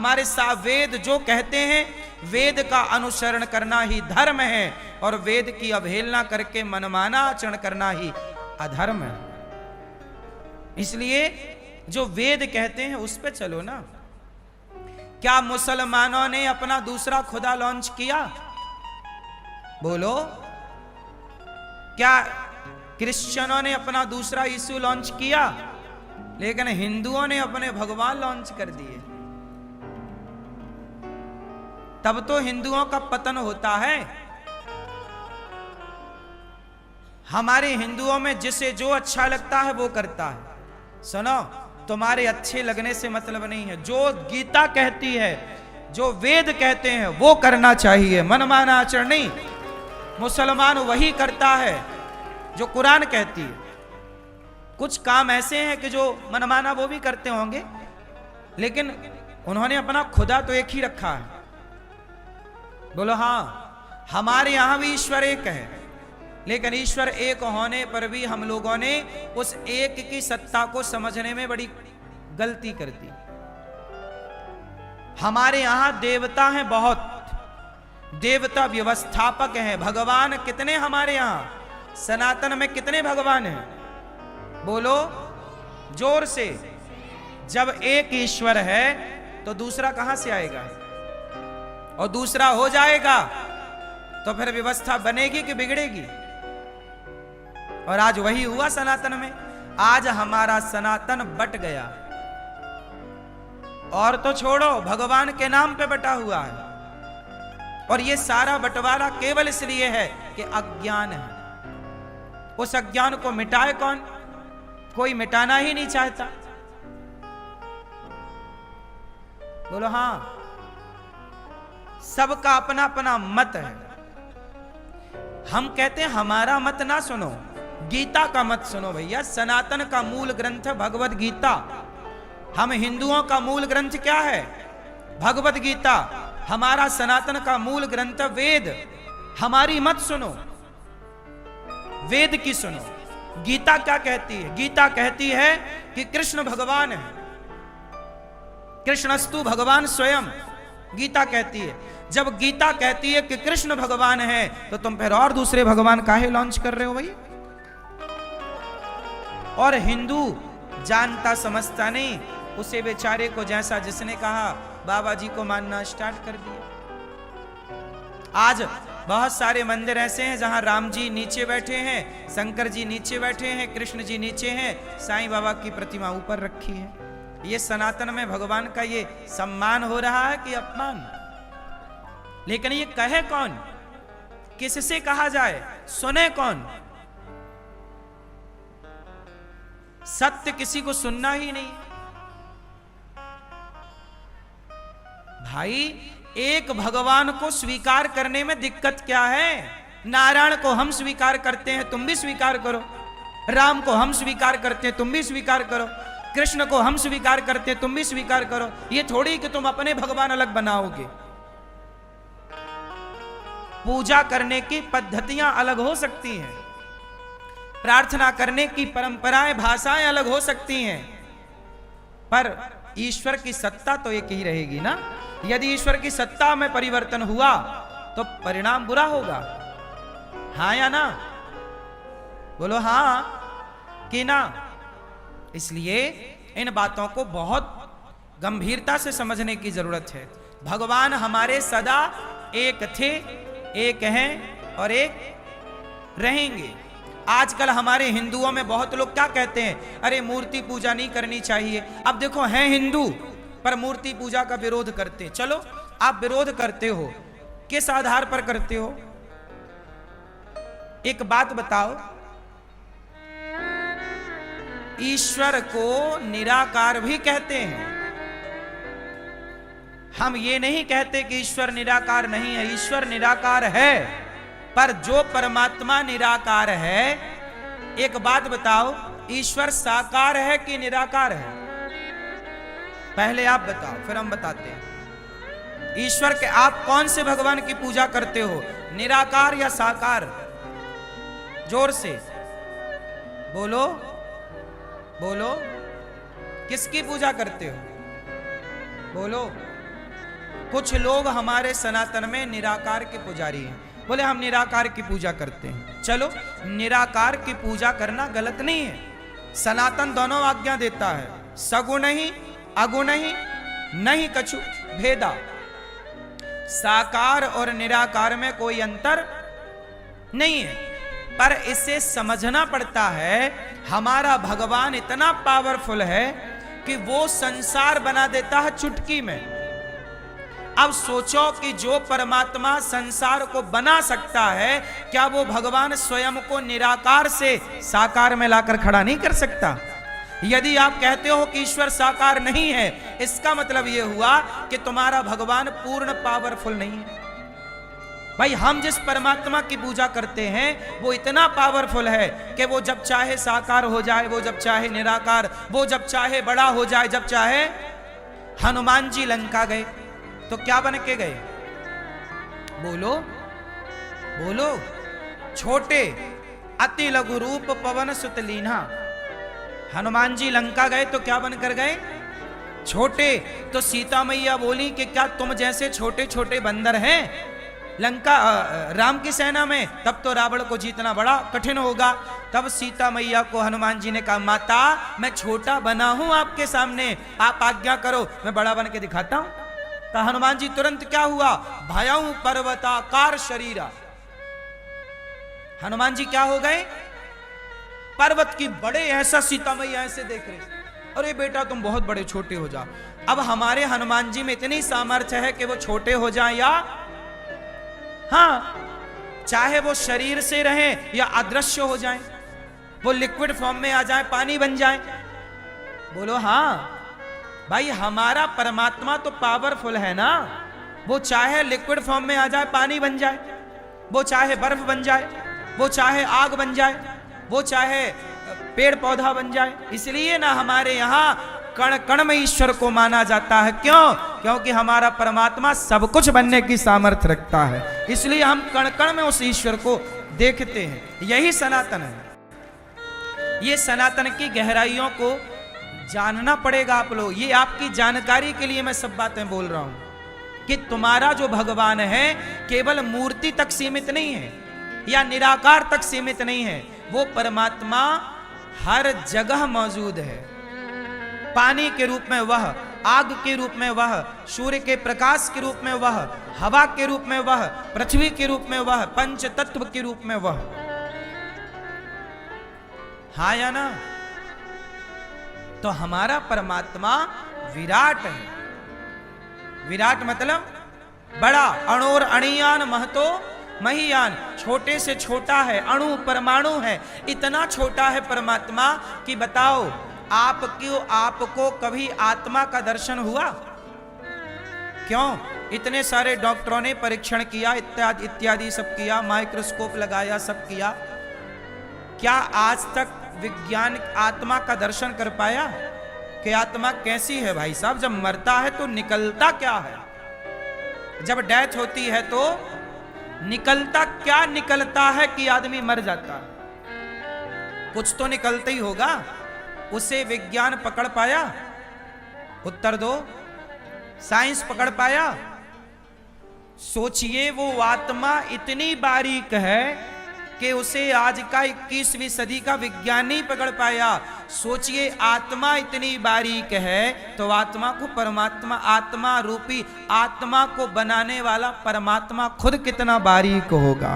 हमारे वेद जो कहते हैं, वेद का अनुसरण करना ही धर्म है और वेद की अवहेलना करके मनमाना आचरण करना ही अधर्म है। इसलिए जो वेद कहते हैं उस पे चलो ना। क्या मुसलमानों ने अपना दूसरा खुदा लॉन्च किया? बोलो। क्या क्रिश्चियनों ने अपना दूसरा यीशु लॉन्च किया? लेकिन हिंदुओं ने अपने भगवान लॉन्च कर दिए। तब तो हिंदुओं का पतन होता है। हमारे हिंदुओं में जिसे जो अच्छा लगता है वो करता है। सुनो, तुम्हारे अच्छे लगने से मतलब नहीं है। जो गीता कहती है, जो वेद कहते हैं वो करना चाहिए, मनमाना आचरण नहीं। मुसलमान वही करता है जो कुरान कहती है। कुछ काम ऐसे हैं कि जो मनमाना वो भी करते होंगे, लेकिन उन्होंने अपना खुदा तो एक ही रखा है। बोलो हाँ। हमारे यहां भी ईश्वर एक है, लेकिन ईश्वर एक होने पर भी हम लोगों ने उस एक की सत्ता को समझने में बड़ी गलती कर दी। हमारे यहां देवता हैं बहुत, देवता व्यवस्थापक हैं। भगवान कितने हमारे यहां? सनातन में कितने भगवान हैं? बोलो जोर से। जब एक ईश्वर है तो दूसरा कहां से आएगा? और दूसरा हो जाएगा तो फिर व्यवस्था बनेगी कि बिगड़ेगी? और आज वही हुआ सनातन में। आज हमारा सनातन बट गया। और तो छोड़ो, भगवान के नाम पे बटा हुआ है। और ये सारा बंटवारा केवल इसलिए है कि अज्ञान है। उस अज्ञान को मिटाए कौन? कोई मिटाना ही नहीं चाहता। बोलो हाँ। सबका अपना अपना मत है। हम कहते हैं हमारा मत ना सुनो, गीता का मत सुनो भैया। सनातन का मूल ग्रंथ भगवत गीता। हम हिंदुओं का मूल ग्रंथ क्या है? भगवत गीता। हमारा सनातन का मूल ग्रंथ वेद। हमारी मत सुनो, वेद की सुनो। गीता क्या कहती है? गीता कहती है कि कृष्ण भगवान है, कृष्णस्तु भगवान स्वयं। गीता कहती है। जब गीता कहती है कि कृष्ण भगवान है, तो तुम फिर और दूसरे भगवान काहे लॉन्च कर रहे हो भाई? और हिंदू जानता समझता नहीं, उसे बेचारे को जैसा जिसने कहा बाबा जी को मानना स्टार्ट कर दिया। आज बहुत सारे मंदिर ऐसे हैं जहां राम जी नीचे बैठे हैं, शंकर जी नीचे बैठे हैं, कृष्ण जी नीचे हैं, साईं बाबा की प्रतिमा ऊपर रखी है। ये सनातन में भगवान का ये सम्मान हो रहा है कि अपमान? लेकिन ये कहे कौन? किससे कहा जाए? सुने कौन? सत्य किसी को सुनना ही नहीं। भाई, एक भगवान को स्वीकार करने में दिक्कत क्या है? नारायण को हम स्वीकार करते हैं, तुम भी स्वीकार करो। राम को हम स्वीकार करते हैं, तुम भी स्वीकार करो। कृष्ण को हम स्वीकार करते हैं, तुम भी स्वीकार करो। ये थोड़ी कि तुम अपने भगवान अलग बनाओगे। पूजा करने की पद्धतियां अलग हो सकती हैं, प्रार्थना करने की परंपराएं, भाषाएं अलग हो सकती हैं, पर ईश्वर की सत्ता तो एक ही रहेगी ना। यदि ईश्वर की सत्ता में परिवर्तन हुआ तो परिणाम बुरा होगा। हाँ या ना? बोलो हाँ कि ना? इसलिए इन बातों को बहुत गंभीरता से समझने की जरूरत है। भगवान हमारे सदा एक थे, एक हैं और एक रहेंगे। आजकल हमारे हिंदुओं में बहुत लोग क्या कहते हैं? अरे मूर्ति पूजा नहीं करनी चाहिए। अब देखो, हैं हिंदू पर मूर्ति पूजा का विरोध करते। चलो, आप विरोध करते हो, किस आधार पर करते हो? एक बात बताओ, ईश्वर को निराकार भी कहते हैं। हम ये नहीं कहते कि ईश्वर निराकार नहीं है, ईश्वर निराकार है। पर जो परमात्मा निराकार है, एक बात बताओ, ईश्वर साकार है कि निराकार है? पहले आप बताओ, फिर हम बताते हैं। ईश्वर के आप कौन से भगवान की पूजा करते हो, निराकार या साकार? जोर से बोलो, बोलो। किसकी पूजा करते हो? बोलो। कुछ लोग हमारे सनातन में निराकार के पुजारी हैं, बोले हम निराकार की पूजा करते हैं। चलो, निराकार की पूजा करना गलत नहीं है, सनातन दोनों आज्ञा देता है, सगुण ही अगुण ही नहीं कछु भेदा। साकार और निराकार में कोई अंतर नहीं है, पर इसे समझना पड़ता है। हमारा भगवान इतना पावरफुल है कि वो संसार बना देता है चुटकी में। अब सोचो कि जो परमात्मा संसार को बना सकता है, क्या वो भगवान स्वयं को निराकार से साकार में लाकर खड़ा नहीं कर सकता? यदि आप कहते हो कि ईश्वर साकार नहीं है, इसका मतलब यह हुआ कि तुम्हारा भगवान पूर्ण पावरफुल नहीं है। भाई, हम जिस परमात्मा की पूजा करते हैं वो इतना पावरफुल है कि वो जब चाहे साकार हो जाए, वो जब चाहे निराकार, वो जब चाहे बड़ा हो जाए, जब चाहे। हनुमान जी लंका गए तो क्या बन के गए? बोलो बोलो। छोटे अति लघु रूप पवन सुत लीन्हा। हनुमान जी लंका गए तो क्या बनकर गए? छोटे। तो सीता मैया बोली कि क्या तुम जैसे छोटे छोटे बंदर हैं लंका राम की सेना में? तब तो रावण को जीतना बड़ा कठिन होगा। तब सीता मैया को हनुमान जी ने कहा, माता मैं छोटा बना हूं आपके सामने, आप आज्ञा करो मैं बड़ा बन के दिखाता हूं। तो हनुमान जी तुरंत क्या हुआ? भयं पर्वताकार शरीरा। हनुमान जी क्या हो गए? पर्वत की बड़े। ऐसा सीता मैया ऐसे देख रहे, अरे बेटा तुम बहुत बड़े, छोटे हो जाओ। अब हमारे हनुमान जी में इतनी सामर्थ्य है कि वो छोटे हो जाएं या हाँ, चाहे वो शरीर से रहें या अदृश्य हो जाएं, वो लिक्विड फॉर्म में आ जाएं, पानी बन जाएं। बोलो हाँ। भाई, हमारा परमात्मा तो पावरफुल है ना, वो चाहे लिक्विड फॉर्म में आ जाए, पानी बन जाए, वो चाहे बर्फ बन जाए, वो चाहे आग बन जाए, वो चाहे पेड़ पौधा बन जाए। इसलिए ना हमारे यहाँ कण कण में ईश्वर को माना जाता है। क्यों? क्योंकि हमारा परमात्मा सब कुछ बनने की सामर्थ्य रखता है, इसलिए हम कण कण में उस ईश्वर को देखते हैं। यही सनातन है। ये सनातन की गहराइयों को जानना पड़ेगा आप लोग। ये आपकी जानकारी के लिए मैं सब बातें बोल रहा हूं कि तुम्हारा जो भगवान है केवल मूर्ति तक सीमित नहीं है या निराकार तक सीमित नहीं है, वो परमात्मा हर जगह मौजूद है। पानी के रूप में वह, आग के रूप में वह, सूर्य के प्रकाश के रूप में वह, हवा के रूप में वह, पृथ्वी के रूप में वह, पंच तत्व के रूप में वह। हाँ या ना? तो हमारा परमात्मा विराट है। विराट मतलब बड़ा। अणोर अणियान महतो महियान। छोटे से छोटा है, अणु परमाणु है, इतना छोटा है परमात्मा कि बताओ आपको कभी आत्मा का दर्शन हुआ? क्यों? इतने सारे डॉक्टरों ने परीक्षण किया, इत्यादि इत्यादि सब किया, माइक्रोस्कोप लगाया, सब किया, क्या आज तक विज्ञान आत्मा का दर्शन कर पाया कि आत्मा कैसी है? भाई साहब, जब मरता है तो निकलता क्या है? जब डेथ होती है तो निकलता क्या निकलता है कि आदमी मर जाता है? कुछ तो निकलता ही होगा। उसे विज्ञान पकड़ पाया? उत्तर दो। साइंस पकड़ पाया? सोचिए, वो आत्मा इतनी बारीक है कि उसे आज का 21वीं सदी का विज्ञान नहीं पकड़ पाया। सोचिए, आत्मा इतनी बारीक है तो आत्मा को परमात्मा, आत्मा रूपी आत्मा को बनाने वाला परमात्मा खुद कितना बारीक होगा।